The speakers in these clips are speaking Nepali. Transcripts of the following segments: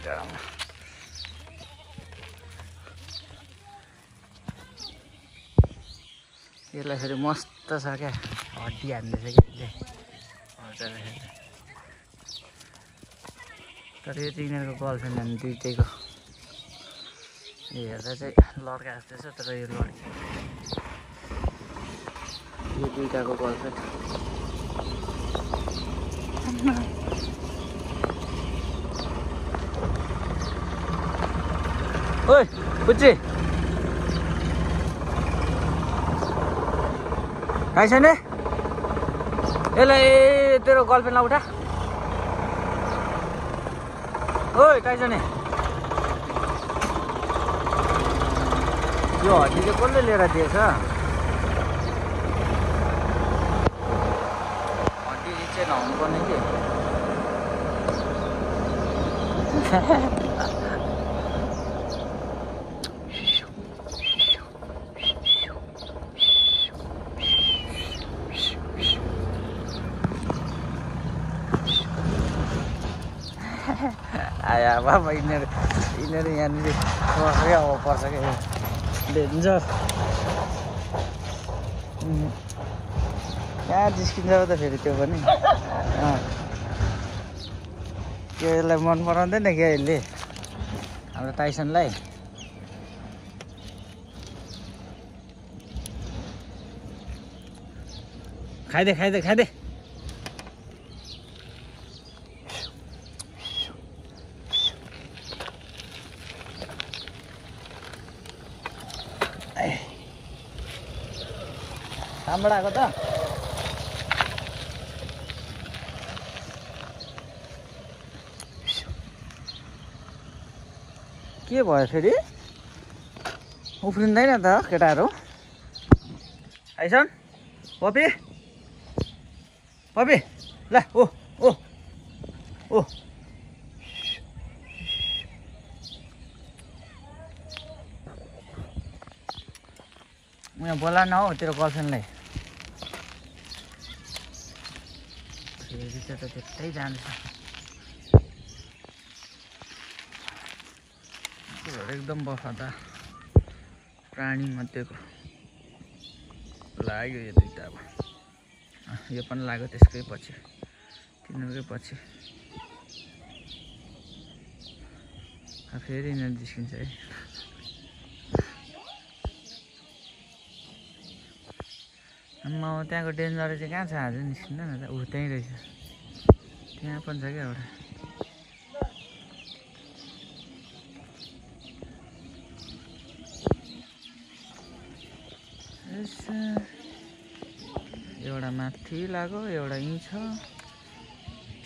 डाँडामा यसलाई फेरि मस्त छ क्या हड्डी हान्दैछ कि तर यो चाहिँ यिनीहरूको गर्लफ्रेन्ड हान्ने दुइटैको यो हेर्दा चाहिँ लड्का जस्तै छ तर यो लड्की यो दुइटाको गर्लफ्रेन्ड ओए बुच्ची कहीँ छैन यसलाई तेरो गर्लफ्रेन्डलाई उठा ओए कहीँ छैन यो हड्डी चाहिँ कसले लिएर दिएछ हड्डी चाहिँ नहुनु पर्ने कि आया बाबा यिनीहरू यहाँनिर बसेकै अब पर्छ क्या डेन्जर कहाँ जिस्किन्छ त फेरि त्यो पनि त्यो यसलाई मन पराउँदैन क्या यसले हाम्रो टाइसनलाई खाइदे खाइदे खाइदे कामबाट आएको त के भयो फेरि उफ्रिँदैन त केटाहरू आइसन पपी पपी ल ओ ओ ओ यहाँ बोला न हौ तेरो गर्लफ्रेन्डलाई फेरि त त्यतै जान्छ एकदम वफादार प्राणी मध्येको लाग्यो यो दुइटा अब यो पनि लाग्यो त्यसकै पछि तिनीहरूकै पछि फेरि यिनीहरू जिस्किन्छ है त्यहाँको डेन्जर चाहिँ कहाँ छ आज निस्किँदैन त ऊ त्यहीँ रहेछ त्यहाँ पनि छ क्या एउटा माथि लाग्यो एउटा यहीँ छ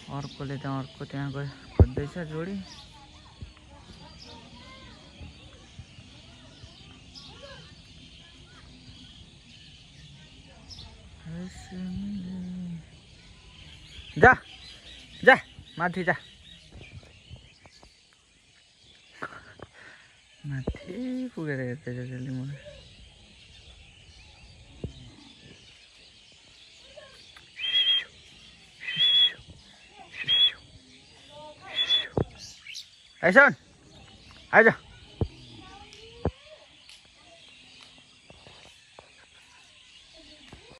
अर्कोले त अर्को त्यहाँ गयो खोज्दैछ जोडी जा जा माथि जा माथि पुगेर हेर्दैछ त्यसले मलाई आइसन आइज